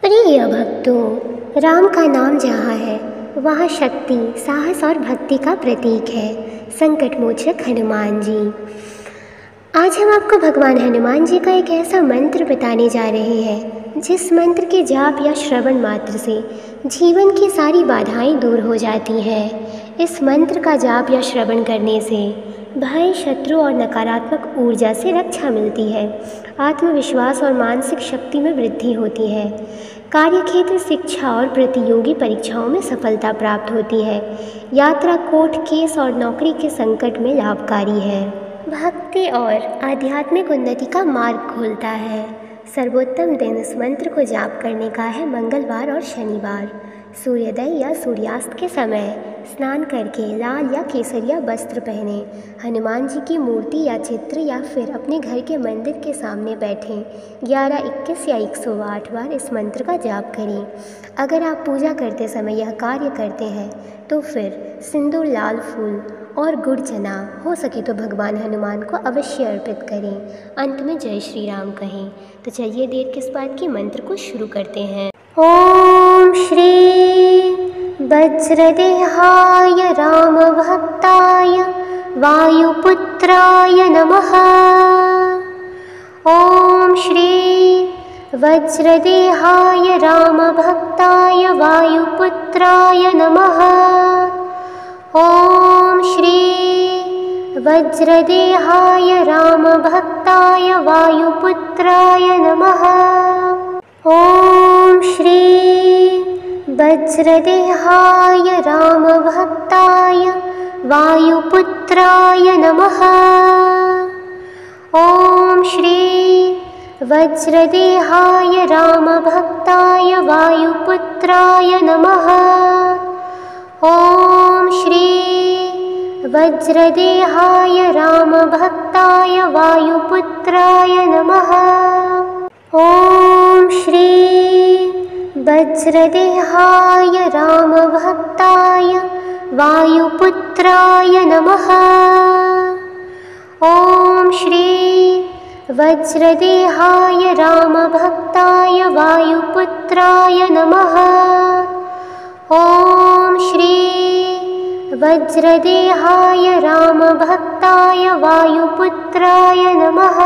प्रिय भक्तों, राम का नाम जहाँ है वहाँ शक्ति, साहस और भक्ति का प्रतीक है संकट मोचक हनुमान जी। आज हम आपको भगवान हनुमान जी का एक ऐसा मंत्र बताने जा रहे हैं जिस मंत्र के जाप या श्रवण मात्र से जीवन की सारी बाधाएं दूर हो जाती हैं। इस मंत्र का जाप या श्रवण करने से भय, शत्रु और नकारात्मक ऊर्जा से रक्षा मिलती है। आत्मविश्वास और मानसिक शक्ति में वृद्धि होती है। कार्यक्षेत्र, शिक्षा और प्रतियोगी परीक्षाओं में सफलता प्राप्त होती है। यात्रा, कोर्ट केस और नौकरी के संकट में लाभकारी है। भक्ति और आध्यात्मिक उन्नति का मार्ग खोलता है। सर्वोत्तम दिन इस मंत्र को जाप करने का है मंगलवार और शनिवार। सूर्योदय या सूर्यास्त के समय स्नान करके लाल या केसरिया वस्त्र पहने, हनुमान जी की मूर्ति या चित्र या फिर अपने घर के मंदिर के सामने बैठें। 11, 21 या 108 बार इस मंत्र का जाप करें। अगर आप पूजा करते समय यह कार्य करते हैं तो फिर सिंदूर, लाल फूल और गुड़ चना, हो सके तो भगवान हनुमान को अवश्य अर्पित करें। अंत में जय श्री राम कहें। तो चलिए देर किस बात की, मंत्र को शुरू करते हैं। ओम श्री वज्रदेहाय राम भक्ताय वायुपुत्राय नमः। ओम श्री वज्रदेहाय राम भक्ताय वायुपुत्राय नमः। ओम श्री वज्रदेहाय राम भक्ताय वायुपुत्राय नमः। ओम श्री वज्रदेहाय राम भक्ताय वायुपुत्राय नमः। ओम श्री वज्रदेहाय राम भक्ताय वायुपुत्राय नमः। ओम श्री वज्रदेहाय राम भक्ताय वायुपुत्राय नमः। ओम श्री वज्रदेहाय राम भक्ताय वायुपुत्राय नमः। ओम श्री वज्रदेहाय राम भक्ताय वायुपुत्राय नमः। ओम श्री वज्रदेहाय राम भक्ताय वायुपुत्राय नमः।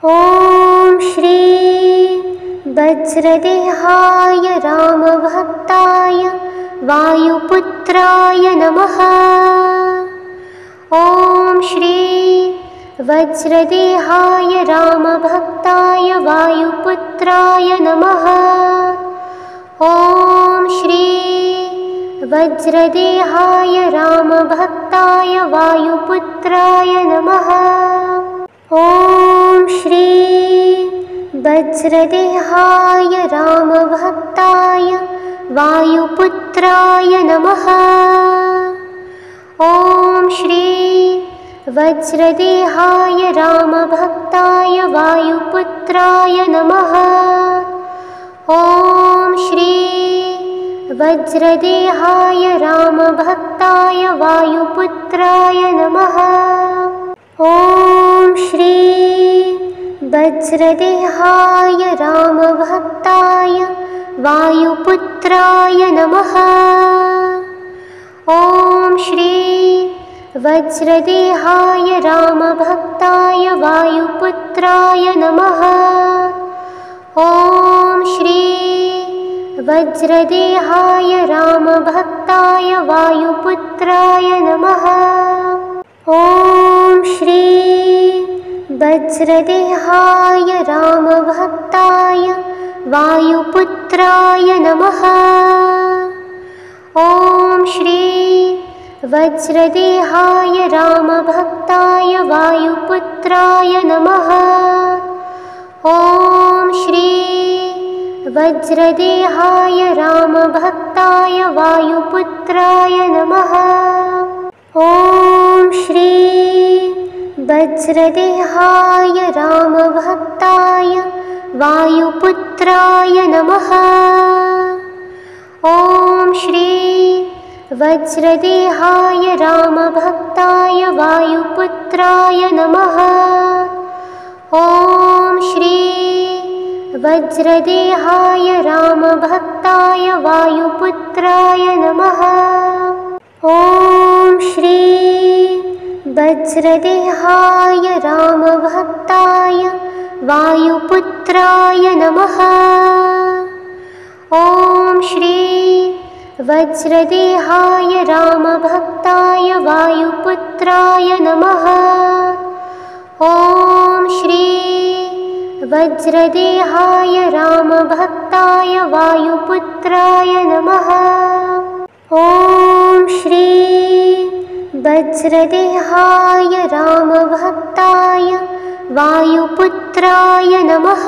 ओम श्री वज्रदेहाय राम भक्ताय वायुपुत्राय नमः। ओम श्री वज्रदेहाय राम भक्ताय वायुपुत्राय नमः। ओम श्री वज्रदेहाय राम भक्ताय वायुपुत्राय नमः। ओम श्री वज्रदेहाय राम भक्ताय वायुपुत्राय नमः। ओम श्री वज्रदेहाय राम भक्ताय वायुपुत्राय नमः। ओम श्री वज्रदेहाय राम भक्ताय वायुपुत्राय नमः। ओम श्री वज्रदेहाय राम भक्ताय वायुपुत्राय नमः। ओम श्री वज्रदेहाय राम भक्ताय वायुपुत्राय नमः। ओम श्री वज्रदेहाय राम भक्ताय वायुपुत्राय नमः। ओम श्री वज्रदेहाय राम भक्ताय वायुपुत्राय नमः। ओम श्री वज्रदेहाय राम भक्ताय वायुपुत्राय नमः। ओम श्री वज्रदेहाय राम भक्ताय वायुपुत्राय नमः। ओम श्री वज्रदेहाय राम भक्ताय वायुपुत्राय नमः। ओम श्री वज्रदेहाय राम भक्ताय वायुपुत्राय नमः। ओम श्री वज्रदेहाय रामभक्ताय वायुपुत्राय नमः। ॐ श्री वज्रदेहाय रामभक्ताय वायुपुत्राय नमः। ॐ श्री वज्रदेहाय रामभक्ताय वायुपुत्राय नमः। ॐ श्री वज्रदेहाय रामभक्ताय वायुपुत्राय नमः। ॐ श्री वज्रदेहाय रामभक्ताय वायुपुत्राय नमः।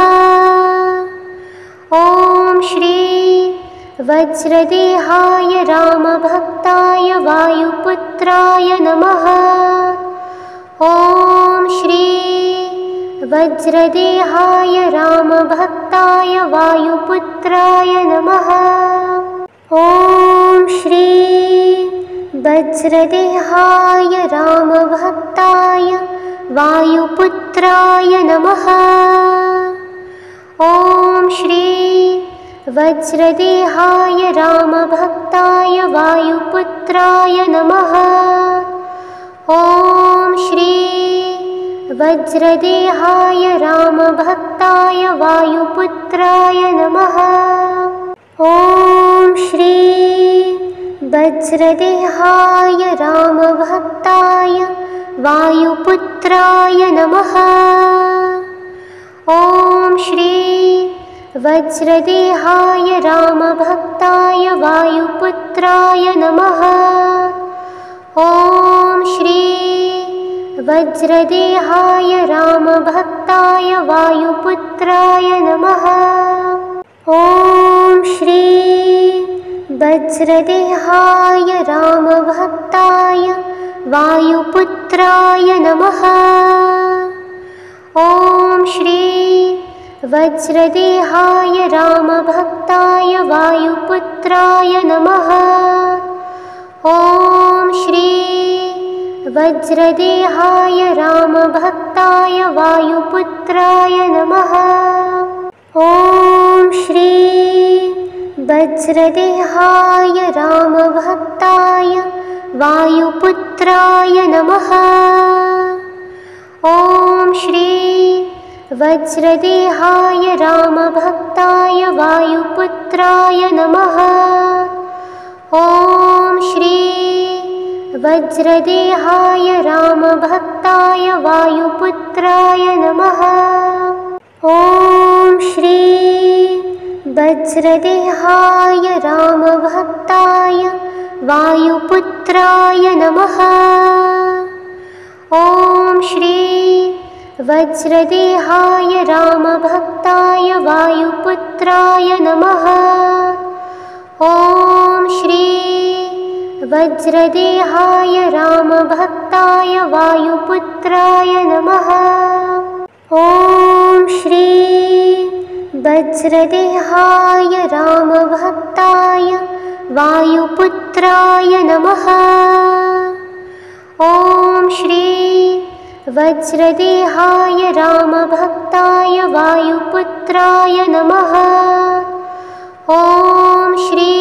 ॐ श्री वज्रदेहाय रामभक्ताय वायुपुत्राय नमः। ॐ श्री वज्रदेहाय रामभक्ताय वायुपुत्राय नमः। ॐ श्री वज्रदेहाय रामभक्ताय वायुपुत्राय नमः। ॐ श्री वज्रदेहाय रामभक्ताय वायुपुत्राय नमः। ॐ श्री वज्रदेहाय रामभक्ताय वायुपुत्राय नमः। ॐ श्री वज्रदेहाय रामभक्ताय वायुपुत्राय नमः। ॐ श्री वज्रदेहाय रामभक्ताय वायुपुत्राय नमः। ॐ श्री वज्रदेहाय रामभक्ताय वायुपुत्राय नमः। ॐ श्री वज्रदेहाय रामभक्ताय वायुपुत्राय नमः। ॐ श्री वज्रदेहाय रामभक्ताय वायुपुत्राय नमः। ॐ श्री वज्रदेहाय रामभक्ताय वायुपुत्राय नमः। ॐ श्री वज्रदेहाय रामभक्ताय वायुपुत्राय नमः। ॐ श्री वज्रदेहाय रामभक्ताय वायुपुत्राय नमः। ॐ श्री वज्रदेहाय रामभक्ताय वायुपुत्राय नमः। ॐ श्री वज्रदेहाय रामभक्ताय वायुपुत्राय नमः। ॐ श्री वज्रदेहाय रामभक्ताय वायुपुत्राय नमः। ॐ श्री वज्रदेहाय रामभक्ताय वायुपुत्राय नमः। ॐ श्री वज्रदेहाय रामभक्ताय वायुपुत्राय नमः। ॐ श्री वज्रदेहाय रामभक्ताय वायुपुत्राय नमः। ॐ श्री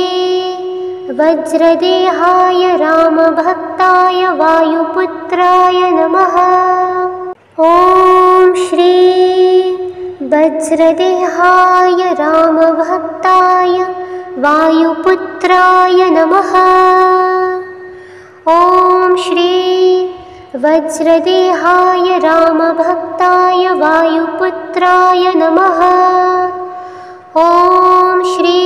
वज्रदेहाय रामभक्ताय वायुपुत्राय नमः। ॐ श्री वज्रदेहाय रामभक्ताय वायुपुत्राय नमः। ॐ श्री वज्रदेहाय रामभक्ताय वायुपुत्राय नमः। ॐ श्री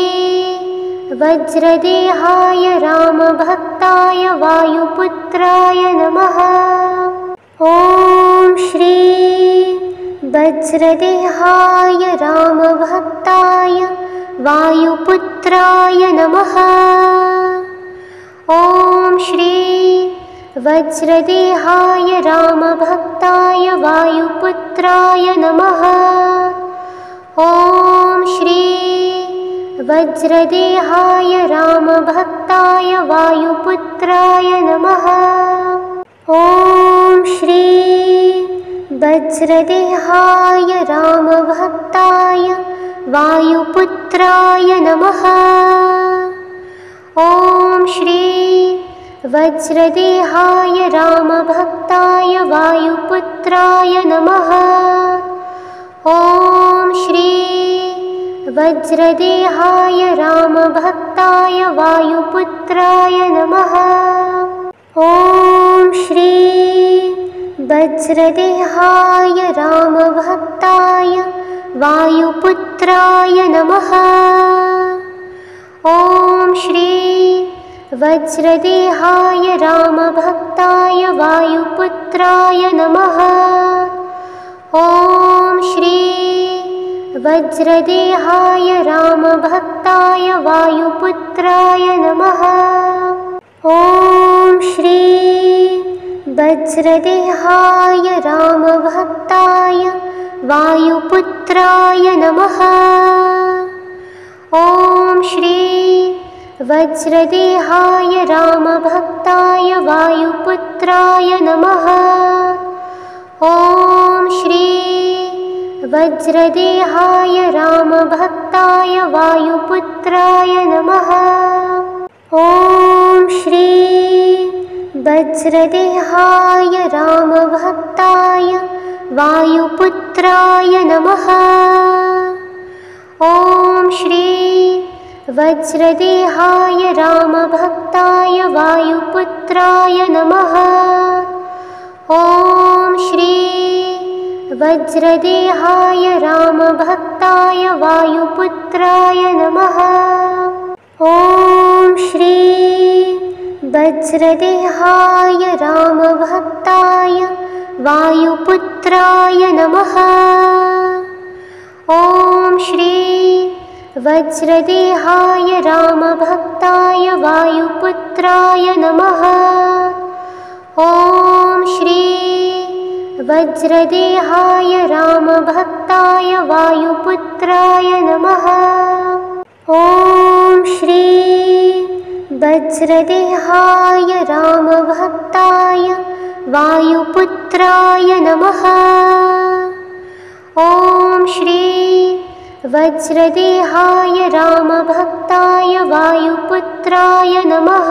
वज्रदेहाय रामभक्ताय वायुपुत्राय नमः। ॐ श्री वज्रदेहाय रामभक्ताय वायुपुत्राय नमः। ॐ श्री वज्रदेहाय रामभक्ताय वायुपुत्राय नमः। ॐ श्री वज्रदेहाय रामभक्ताय वायुपुत्राय नमः। ॐ श्री वज्रदेहाय रामभक्ताय वायुपुत्राय नमः। ॐ श्री वज्रदेहाय रामभक्ताय वायुपुत्राय नमः। ॐ श्री वज्रदेहाय रामभक्ताय वायुपुत्राय नमः। ॐ श्री वज्रदेहाय रामभक्ताय वायुपुत्राय नमः। ॐ श्री वज्रदेहाय रामभक्ताय वायुपुत्राय नमः। ॐ श्री वज्रदेहाय रामभक्ताय वायुपुत्राय नमः। ॐ श्री वज्रदेहाय रामभक्ताय वायुपुत्राय नमः। ॐ श्री वज्रदेहाय रामभक्ताय वायुपुत्राय नमः। ॐ श्री वज्रदेहाय रामभक्ताय वायुपुत्राय नमः। ॐ श्री वज्रदेहाय रामभक्ताय वायुपुत्राय नमः। ॐ श्री वज्रदेहाय रामभक्ताय वायुपुत्राय नमः। ॐ श्री वज्रदेहाय रामभक्ताय वायुपुत्राय नमः। ॐ श्री वज्रदेहाय रामभक्ताय वायुपुत्राय नमः। ॐ श्री वज्रदेहाय रामभक्ताय वायुपुत्राय नमः। ॐ श्री वज्रदेहाय रामभक्ताय वायुपुत्राय नमः। ॐ श्री वज्रदेहाय रामभक्ताय वायुपुत्राय नमः। ॐ श्री वज्रदेहाय रामभक्ताय वायुपुत्राय नमः।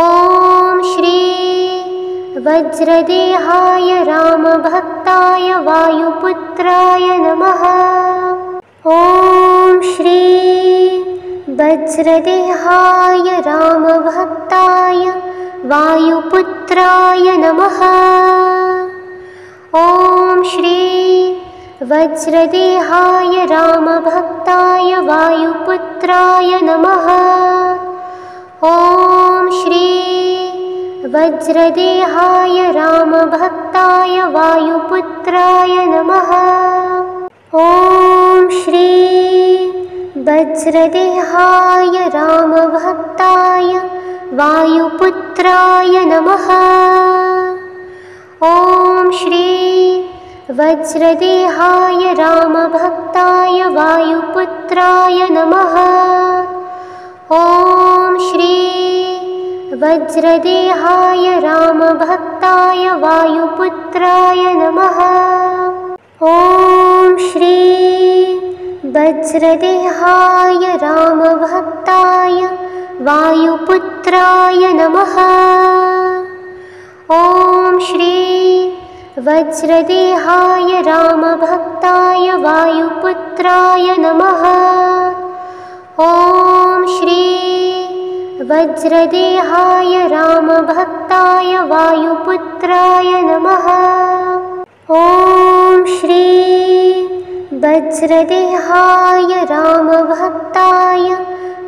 ॐ श्री वज्रदेहाय रामभक्ताय वायुपुत्राय नमः। ॐ श्री वज्रदेहाय रामभक्ताय वायुपुत्राय नमः। ॐ श्री वज्रदेहाय रामभक्ताय वायुपुत्राय नमः। ॐ श्री वज्रदेहाय रामभक्ताय वायुपुत्राय नमः। ॐ श्री वज्रदेहाय रामभक्ताय वायुपुत्राय नमः। ॐ श्री वज्रदेहाय रामभक्ताय वायुपुत्राय नमः। ॐ श्री वज्रदेहाय रामभक्ताय वायुपुत्राय नमः। ॐ श्री वज्रदेहाय रामभक्ताय वायुपुत्राय नमः। ॐ श्री वज्रदेहाय रामभक्ताय वायुपुत्राय नमः। ॐ श्री वज्रदेहाय रामभक्ताय वायुपुत्राय नमः। ॐ श्री वज्रदेहाय रामभक्ताय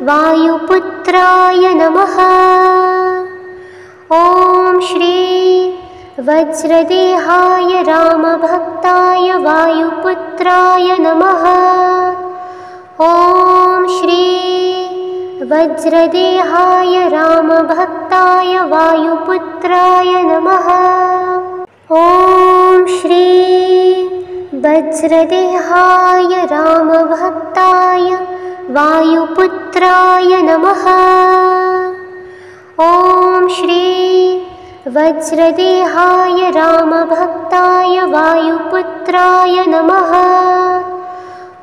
वायुपुत्राय नमः। ॐ श्री वज्रदेहाय रामभक्ताय वायुपुत्राय नमः। ॐ श्री वज्रदेहाय रामभक्ताय वायुपुत्राय नमः। ॐ श्री वज्रदेहाय रामभक्ताय वायुपुत्राय नमः। ॐ श्री वज्रदेहाय रामभक्ताय वायुपुत्राय नमः।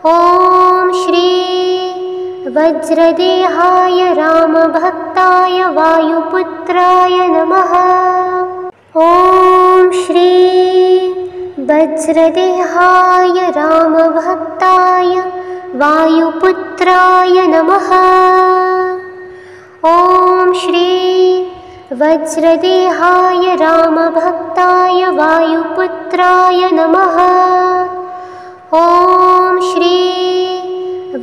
ॐ श्री वज्रदेहाय रामभक्ताय वायुपुत्राय नमः। ॐ श्री वज्रदेहाय रामभक्ताय वायुपुत्राय नमः। ॐ श्री वज्रदेहाय रामभक्ताय वायुपुत्राय नमः। ॐ श्री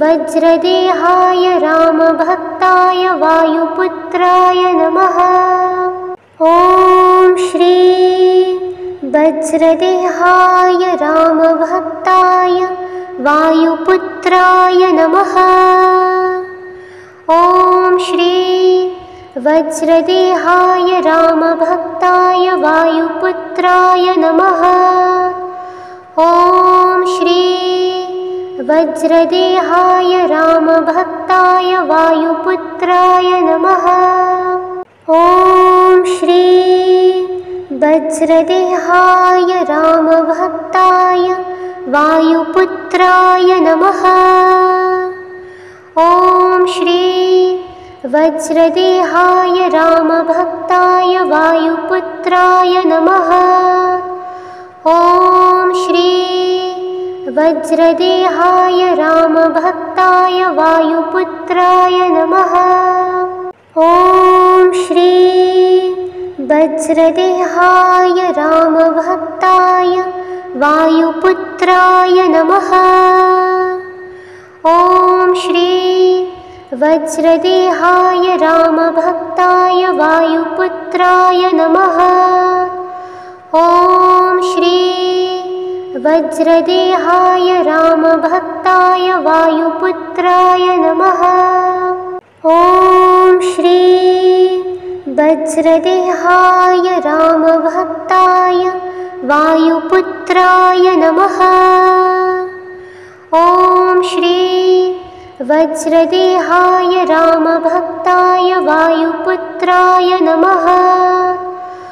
वज्रदेहाय रामभक्ताय वायुपुत्राय नमः। ॐ श्री वज्रदेहाय रामभक्ताय वायुपुत्राय नमः। ॐ श्री वज्रदेहाय रामभक्ताय वायुपुत्राय नमः। ॐ श्री वज्रदेहाय रामभक्ताय वायुपुत्राय नमः। ॐ श्री वज्रदेहाय रामभक्ताय वायुपुत्राय नमः। ॐ श्री वज्रदेहाय रामभक्ताय वायुपुत्राय नमः। ॐ श्री वज्रदेहाय रामभक्ताय वायुपुत्राय नमः। ॐ श्री वज्रदेहाय रामभक्ताय वायुपुत्राय नमः। ॐ श्री वज्रदेहाय रामभक्ताय वायुपुत्राय नमः। ॐ श्री वज्रदेहाय रामभक्ताय वायुपुत्राय नमः। ॐ श्री वज्रदेहाय रामभक्ताय वायुपुत्राय नमः। ॐ श्री वज्रदेहाय रामभक्ताय वायुपुत्राय नमः।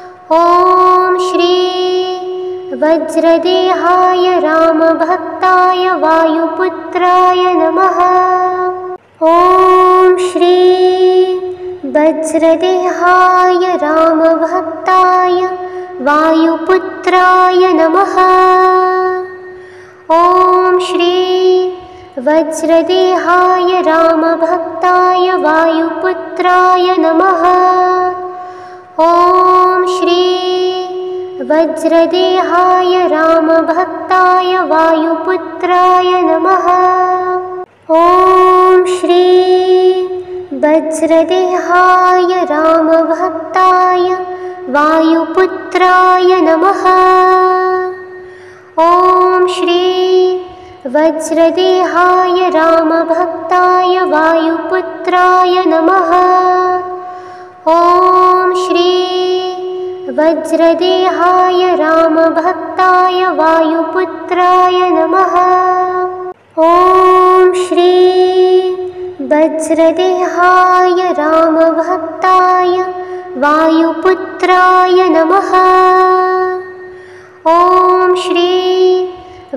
ॐ श्री वज्रदेहाय रामभक्ताय वायुपुत्राय नमः। ॐ श्री वज्रदेहाय रामभक्ताय वायुपुत्राय नमः। ॐ श्री वज्रदेहाय रामभक्ताय वायुपुत्राय नमः। ॐ श्री वज्रदेहाय रामभक्ताय वायुपुत्राय नमः। ॐ श्री वज्रदेहाय रामभक्ताय वायुपुत्राय नमः। ॐ श्री वज्रदेहाय रामभक्ताय वायुपुत्राय नमः। ॐ श्री वज्रदेहाय रामभक्ताय वायुपुत्राय नमः। ॐ श्री वज्रदेहाय रामभक्ताय वायुपुत्राय नमः। ॐ श्री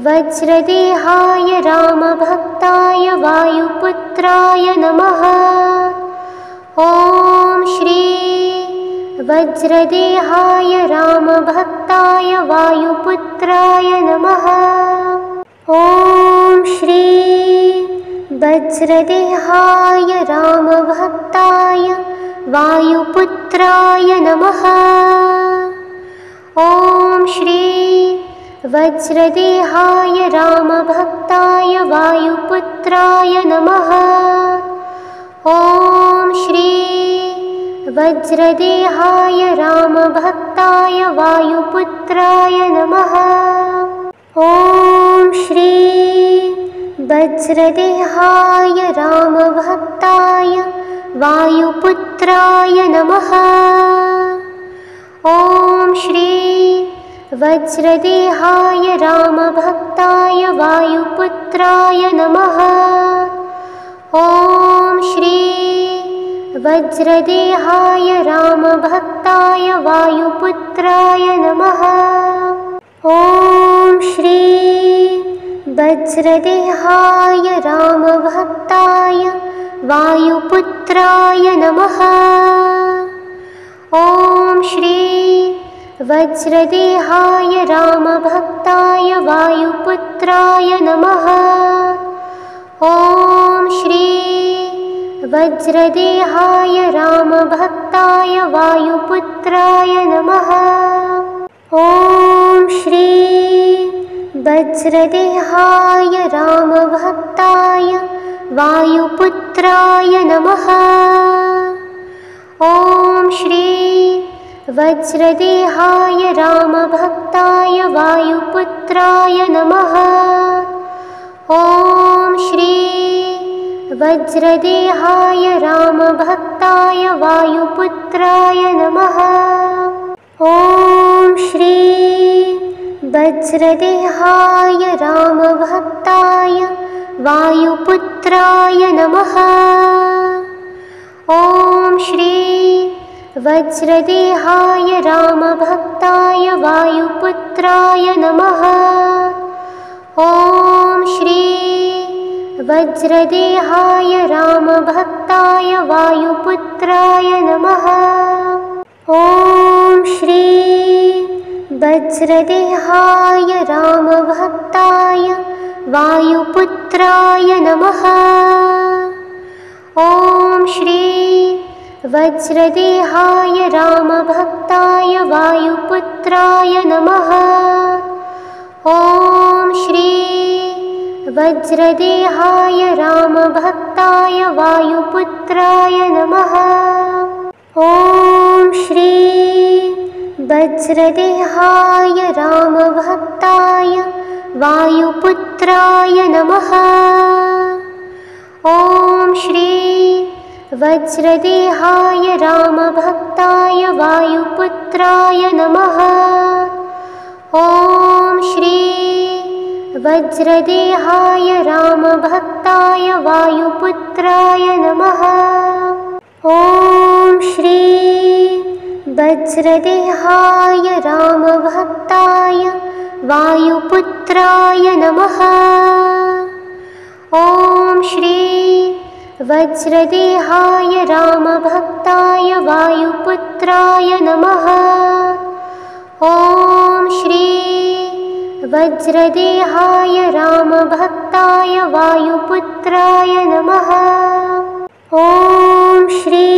वज्रदेहाय रामभक्ताय वायुपुत्राय नमः। ॐ श्री वज्रदेहाय रामभक्ताय वायुपुत्राय नमः। ॐ श्री वज्रदेहाय रामभक्ताय वायुपुत्राय नमः। ॐ श्री वज्रदेहाय रामभक्ताय वायुपुत्राय नमः। ॐ श्री वज्रदेहाय रामभक्ताय वायुपुत्राय नमः। ॐ श्री वज्रदेहाय रामभक्ताय वायुपुत्राय नमः। ॐ श्री वज्रदेहाय रामभक्ताय वायुपुत्राय नमः। ॐ श्री वज्रदेहाय रामभक्ताय वायुपुत्राय नमः। ॐ श्री वज्रदेहाय रामभक्ताय वायुपुत्राय नमः। ॐ श्री वज्रदेहाय रामभक्ताय वायुपुत्राय नमः। ॐ श्री वज्रदेहाय रामभक्ताय वायुपुत्राय नमः। ॐ श्री वज्रदेहाय रामभक्ताय वायुपुत्राय नमः। ॐ श्री वज्रदेहाय रामभक्ताय वायुपुत्राय नमः। ॐ श्री वज्रदेहाय रामभक्ताय वायुपुत्राय नमः। ॐ श्री वज्रदेहाय रामभक्ताय वायुपुत्राय नमः। ॐ श्री वज्रदेहाय रामभक्ताय वायुपुत्राय नमः। ॐ श्री वज्रदेहाय रामभक्ताय वायुपुत्राय नमः। ॐ श्री वज्रदेहाय रामभक्ताय वायुपुत्राय नमः। ॐ श्री वज्रदेहाय रामभक्ताय वायुपुत्राय नमः। ॐ श्री वज्रदेहाय रामभक्ताय वायुपुत्राय नमः। ॐ श्री वज्रदेहाय रामभक्ताय वायुपुत्राय नमः। ॐ श्री वज्रदेहाय रामभक्ताय वायुपुत्राय नमः। ॐ श्री वज्रदेहाय रामभक्ताय वायुपुत्राय नमः। ॐ श्री वज्रदेहाय रामभक्ताय वायुपुत्राय नमः। ॐ श्री वज्रदेहाय रामभक्ताय वायुपुत्राय नमः। ॐ श्री वज्रदेहाय रामभक्ताय वायुपुत्राय नमः। ॐ श्री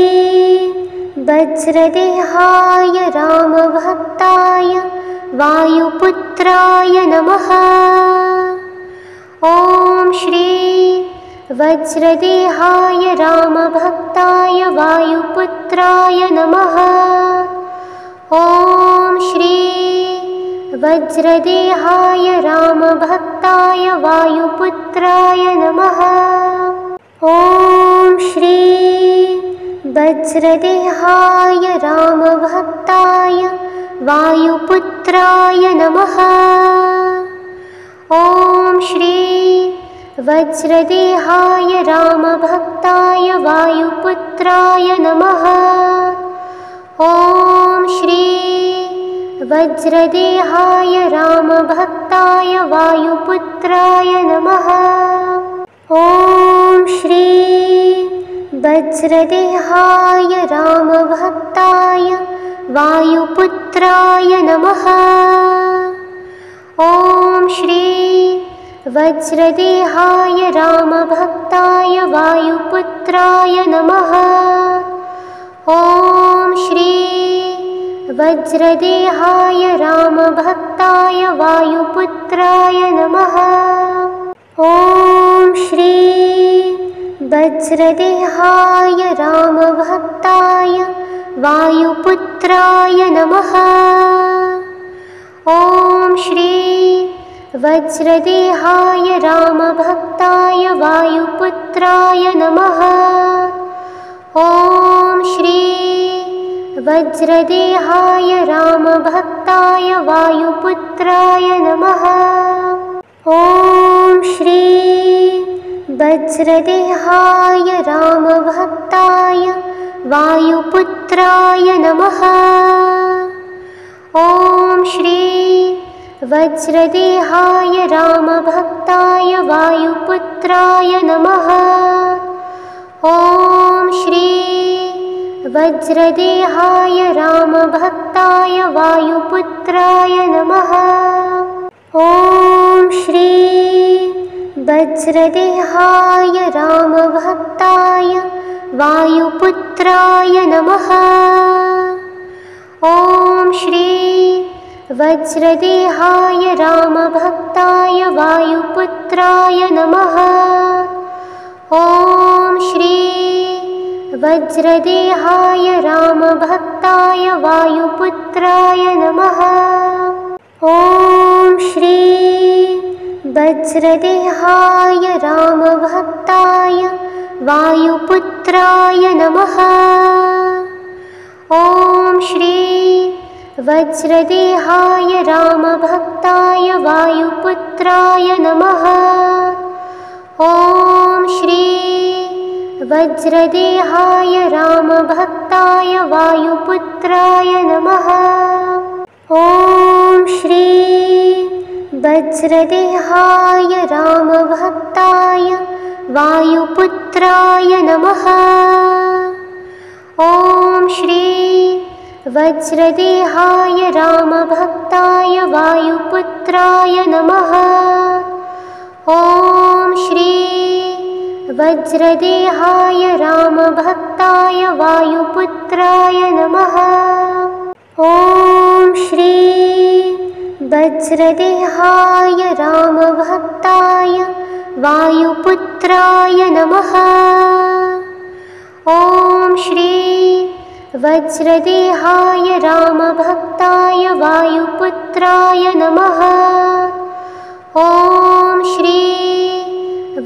वज्रदेहाय रामभक्ताय वायुपुत्राय नमः। ॐ श्री वज्रदेहाय रामभक्ताय वायुपुत्राय नमः। ॐ श्री वज्रदेहाय रामभक्ताय वायुपुत्राय नमः। ॐ श्री वज्रदेहाय रामभक्ताय वायुपुत्राय नमः। ॐ श्री वज्रदेहाय रामभक्ताय वायुपुत्राय नमः। ॐ श्री वज्रदेहाय रामभक्ताय वायुपुत्राय नमः। ॐ श्री वज्रदेहाय रामभक्ताय वायुपुत्राय नमः। ॐ श्री वज्रदेहाय रामभक्ताय वायुपुत्राय नमः। ॐ श्री वज्रदेहाय रामभक्ताय वायुपुत्राय नमः। ॐ श्री वज्रदेहाय रामभक्ताय वायुपुत्राय नमः। ॐ श्री वज्रदेहाय रामभक्ताय वायुपुत्राय नमः। ॐ श्री वज्रदेहाय रामभक्ताय वायुपुत्राय नमः। ॐ श्री वज्रदेहाय रामभक्ताय वायुपुत्राय नमः। ॐ श्री वज्रदेहाय रामभक्ताय वायुपुत्राय नमः। ॐ श्री वज्रदेहाय रामभक्ताय वायुपुत्राय नमः। ॐ श्री वज्रदेहाय रामभक्ताय वायुपुत्राय नमः। ॐ श्री वज्रदेहाय रामभक्ताय वायुपुत्राय नमः। ॐ श्री वज्रदेहाय रामभक्ताय वायुपुत्राय नमः। ॐ श्री वज्रदेहाय रामभक्ताय वायुपुत्राय नमः। ॐ श्री वज्रदेहाय रामभक्ताय वायुपुत्राय नमः। ॐ श्री वज्रदेहाय रामभक्ताय वायुपुत्राय नमः। ॐ श्री वज्रदेहाय रामभक्ताय वायुपुत्राय नमः। ॐ श्री वज्रदेहाय रामभक्ताय वायुपुत्राय नमः। ॐ श्री वज्रदेहाय रामभक्ताय वायुपुत्राय नमः। ॐ श्री वज्रदेहाय रामभक्ताय वायुपुत्राय नमः। ॐ श्री वज्रदेहाय रामभक्ताय वायुपुत्राय नमः। ॐ श्री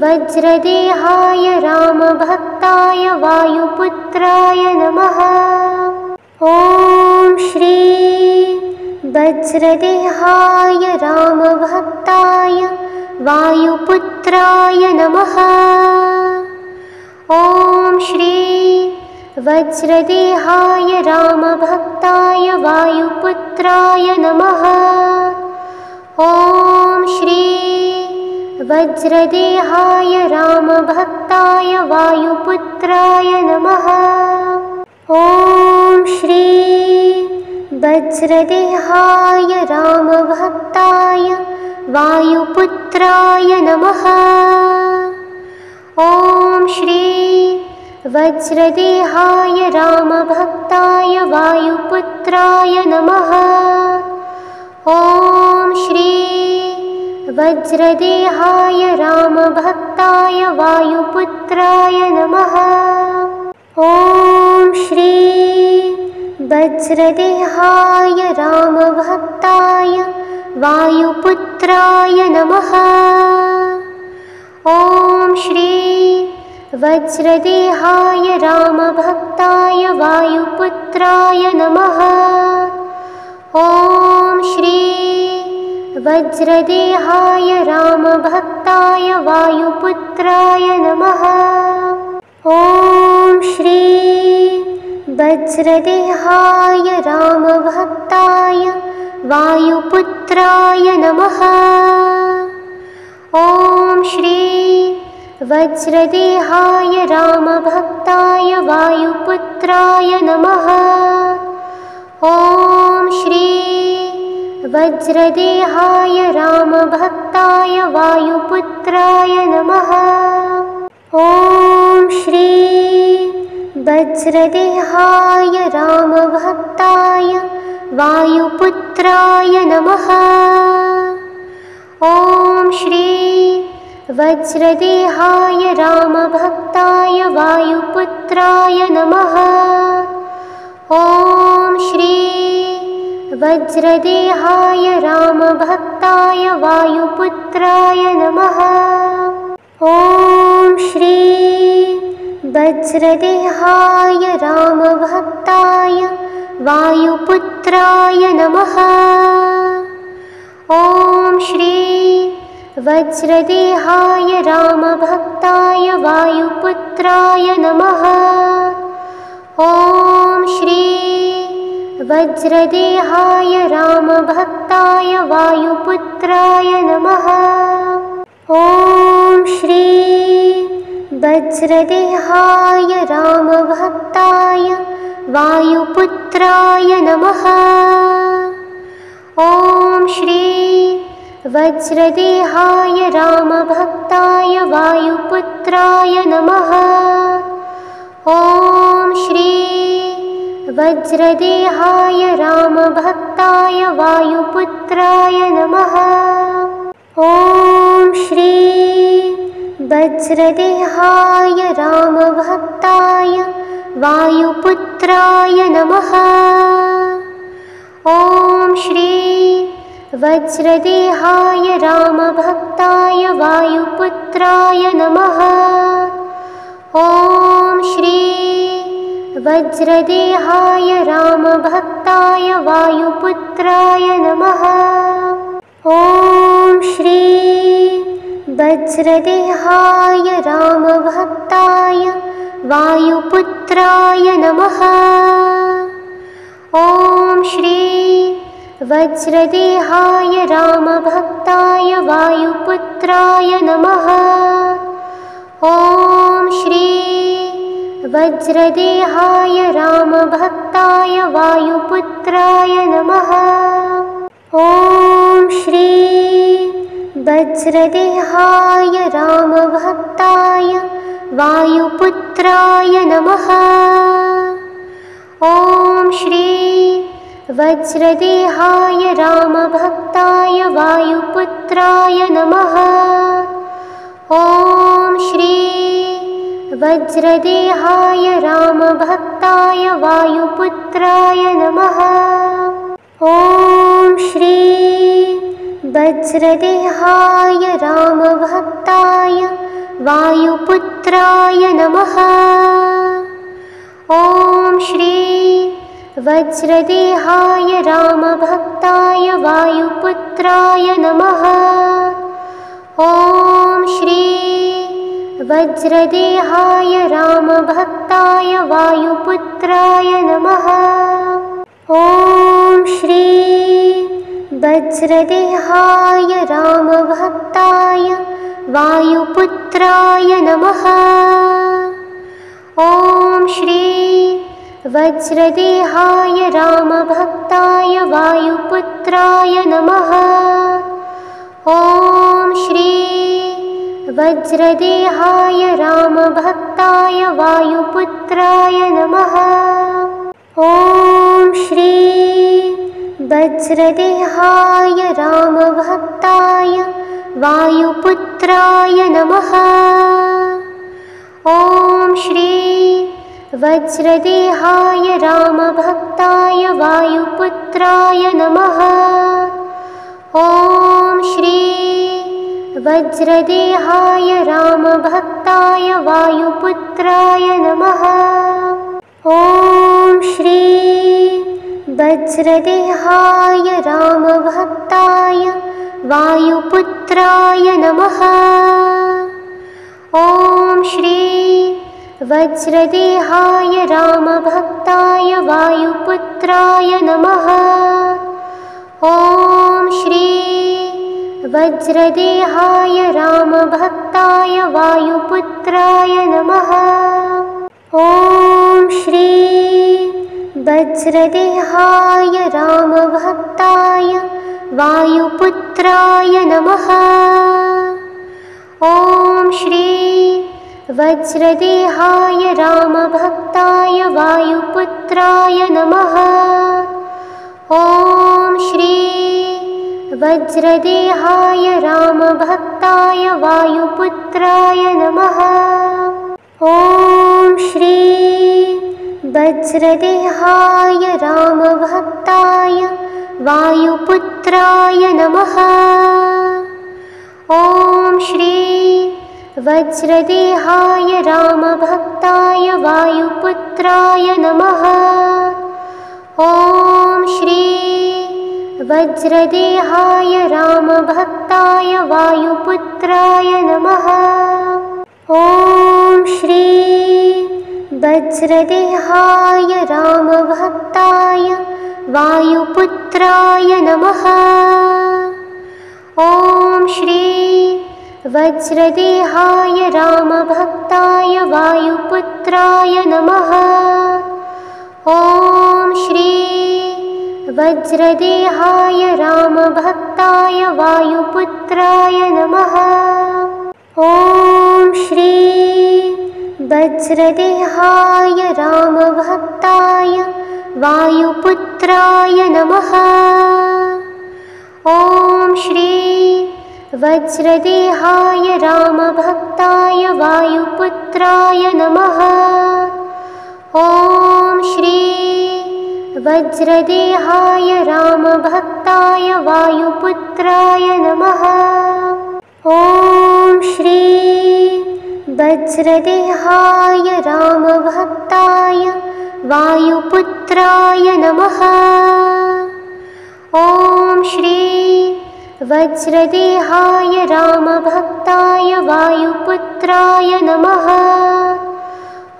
वज्रदेहाय रामभक्ताय वायुपुत्राय नमः। ॐ श्री वज्रदेहाय रामभक्ताय वायुपुत्राय नमः। ॐ श्री वज्रदेहाय रामभक्ताय वायुपुत्राय नमः। ॐ श्री वज्रदेहाय रामभक्ताय वायुपुत्राय नमः। ॐ श्री वज्रदेहाय रामभक्ताय वायुपुत्राय नमः। ॐ श्री वज्रदेहाय रामभक्ताय वायुपुत्राय नमः। ॐ श्री वज्रदेहाय रामभक्ताय वायुपुत्राय नमः। ॐ श्री वज्रदेहाय रामभक्ताय वायुपुत्राय नमः। ॐ श्री वज्रदेहाय रामभक्ताय वायुपुत्राय नमः। ॐ श्री वज्रदेहाय रामभक्ताय वायुपुत्राय नमः। ॐ श्री वज्रदेहाय रामभक्ताय वायुपुत्राय नमः। ॐ श्री वज्रदेहाय रामभक्ताय वायुपुत्राय नमः। ॐ श्री वज्रदेहाय रामभक्ताय वायुपुत्राय नमः। ॐ श्री वज्रदेहाय रामभक्ताय वायुपुत्राय नमः। ॐ श्री वज्रदेहाय रामभक्ताय वायुपुत्राय नमः। ॐ श्री वज्रदेहाय रामभक्ताय वायुपुत्राय नमः। ॐ श्री वज्रदेहाय रामभक्ताय वायुपुत्राय नमः। ॐ श्री वज्रदेहाय रामभक्ताय वायुपुत्राय नमः। ॐ श्री वज्रदेहाय रामभक्ताय वायुपुत्राय नमः। ॐ श्री वज्रदेहाय रामभक्ताय वायुपुत्राय नमः। ॐ श्री वज्रदेहाय रामभक्ताय वायुपुत्राय नमः। ॐ श्री वज्रदेहाय रामभक्ताय वायुपुत्राय नमः। ॐ श्री वज्रदेहाय रामभक्ताय वायुपुत्राय नमः। ॐ श्री वज्रदेहाय रामभक्ताय वायुपुत्राय नमः। ॐ श्री वज्रदेहाय रामभक्ताय वायुपुत्राय नमः। ॐ श्री वज्रदेहाय रामभक्ताय वायुपुत्राय नमः। ॐ श्री वज्रदेहाय रामभक्ताय वायुपुत्राय नमः। ॐ श्री वज्रदेहाय रामभक्ताय वायुपुत्राय नमः। ॐ श्री वज्रदेहाय रामभक्ताय वायुपुत्राय नमः। ॐ श्री वज्रदेहाय रामभक्ताय वायुपुत्राय नमः। ॐ श्री वज्रदेहाय रामभक्ताय वायुपुत्राय नमः। ॐ श्री वज्रदेहाय रामभक्ताय वायुपुत्राय नमः। ॐ श्री वज्रदेहाय रामभक्ताय वायुपुत्राय नमः। ॐ श्री वज्रदेहाय रामभक्ताय वायुपुत्राय नमः। ॐ श्री वज्रदेहाय रामभक्ताय वायुपुत्राय नमः। ॐ श्री वज्रदेहाय रामभक्ताय वायुपुत्राय नमः। ॐ श्री वज्रदेहाय रामभक्ताय वायुपुत्राय नमः। ॐ श्री वज्रदेहाय रामभक्ताय वायुपुत्राय नमः। ॐ श्री वज्रदेहाय रामभक्ताय वायुपुत्राय नमः। ॐ श्री वज्रदेहाय रामभक्ताय वायुपुत्राय नमः। ॐ श्री वज्रदेहाय रामभक्ताय वायुपुत्राय नमः। ॐ श्री वज्रदेहाय रामभक्ताय वायुपुत्राय नमः। ॐ श्री वज्रदेहाय रामभक्ताय वायुपुत्राय नमः। ॐ श्री वज्रदेहाय रामभक्ताय वायुपुत्राय नमः। ॐ श्री वज्रदेहाय रामभक्ताय वायुपुत्राय नमः। ॐ श्री वज्रदेहाय रामभक्ताय वायुपुत्राय नमः। ॐ श्री वज्रदेहाय रामभक्ताय वायुपुत्राय नमः। ॐ श्री वज्रदेहाय रामभक्ताय वायुपुत्राय नमः। ॐ श्री वज्रदेहाय रामभक्ताय वायुपुत्राय नमः। ॐ श्री वज्रदेहाय रामभक्ताय वायुपुत्राय नमः। ॐ श्री वज्रदेहाय रामभक्ताय वायुपुत्राय नमः। ॐ श्री वज्रदेहाय रामभक्ताय वायुपुत्राय नमः। ॐ श्री वज्रदेहाय रामभक्ताय वायुपुत्राय नमः। ॐ श्री वज्रदेहाय रामभक्ताय वायुपुत्राय नमः। ॐ श्री वज्रदेहाय रामभक्ताय वायुपुत्राय नमः। ॐ श्री वज्रदेहाय रामभक्ताय वायुपुत्राय नमः। ॐ श्री वज्रदेहाय रामभक्ताय वायुपुत्राय नमः।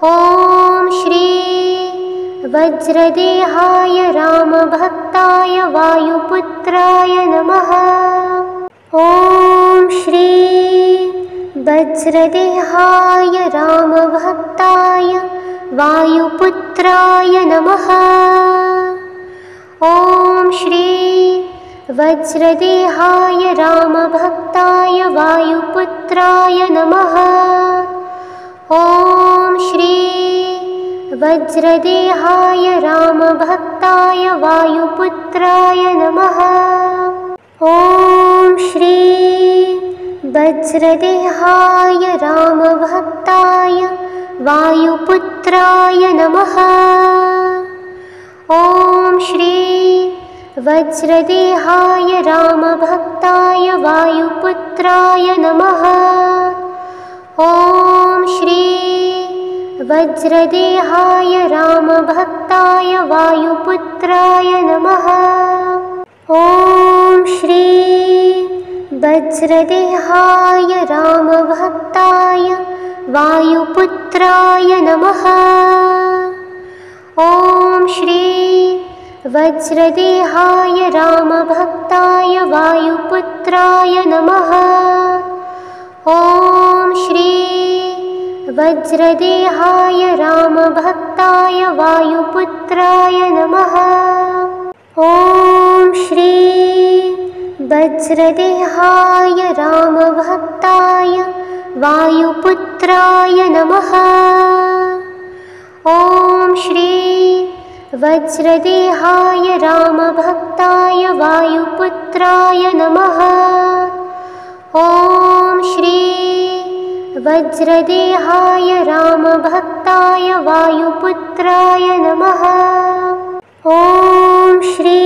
ॐ श्री वज्रदेहाय रामभक्ताय वायुपुत्राय नमः। ॐ श्री वज्रदेहाय रामभक्ताय वायुपुत्राय नमः। ॐ श्री वज्रदेहाय रामभक्ताय वायुपुत्राय नमः। ॐ श्री वज्रदेहाय रामभक्ताय वायुपुत्राय नमः। ॐ श्री वज्रदेहाय रामभक्ताय वायुपुत्राय नमः। ॐ श्री वज्रदेहाय रामभक्ताय वायुपुत्राय नमः। ॐ श्री वज्रदेहाय रामभक्ताय वायुपुत्राय नमः। ॐ श्री वज्रदेहाय रामभक्ताय वायुपुत्राय नमः। ॐ श्री वज्रदेहाय रामभक्ताय वायुपुत्राय नमः। ॐ श्री वज्रदेहाय रामभक्ताय वायुपुत्राय नमः। ॐ श्री वज्रदेहाय रामभक्ताय वायुपुत्राय नमः। ॐ श्री वज्रदेहाय रामभक्ताय वायुपुत्राय नमः। ॐ श्री वज्रदेहाय रामभक्ताय वायुपुत्राय नमः। ॐ श्री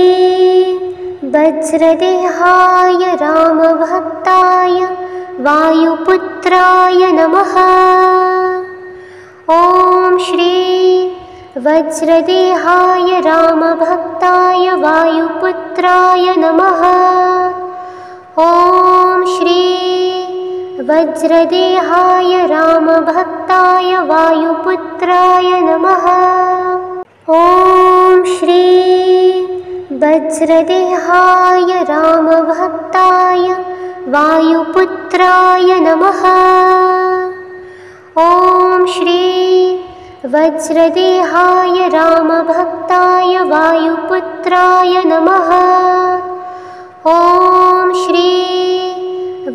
वज्रदेहाय रामभक्ताय वायुपुत्राय नमः। ॐ श्री वज्रदेहाय रामभक्ताय वायुपुत्राय नमः। ॐ श्री वज्रदेहाय रामभक्ताय वायुपुत्राय नमः। ॐ श्री वज्रदेहाय रामभक्ताय वायुपुत्राय नमः। ॐ श्री वज्रदेहाय रामभक्ताय वायुपुत्राय नमः। ॐ श्री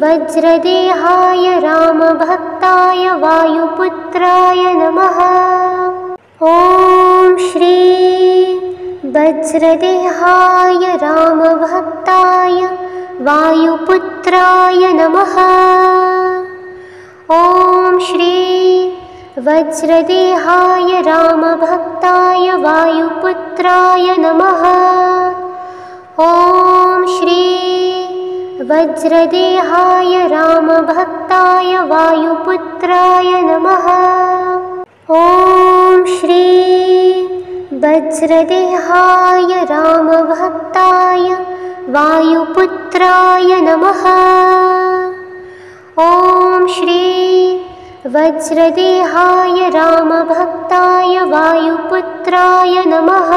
वज्रदेहाय रामभक्ताय वायुपुत्राय नमः। ॐ श्री वज्रदेहाय रामभक्ताय वायुपुत्राय नमः। ॐ श्री वज्रदेहाय रामभक्ताय वायुपुत्राय नमः। ॐ श्री वज्रदेहाय रामभक्ताय वायुपुत्राय नमः। ॐ श्री वज्रदेहाय रामभक्ताय वायुपुत्राय नमः। ॐ श्री वज्रदेहाय रामभक्ताय वायुपुत्राय नमः।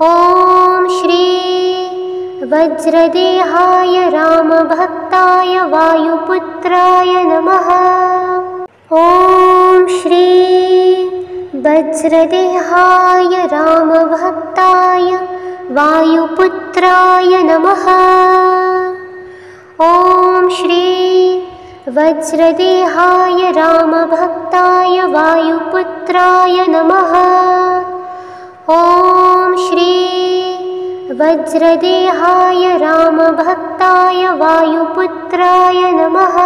ॐ श्री वज्रदेहाय रामभक्ताय वायुपुत्राय नमः। ॐ श्री वज्रदेहाय रामभक्ताय वायुपुत्राय नमः। ॐ श्री वज्रदेहाय रामभक्ताय वायुपुत्राय नमः। ॐ श्री वज्रदेहाय रामभक्ताय वायुपुत्राय नमः।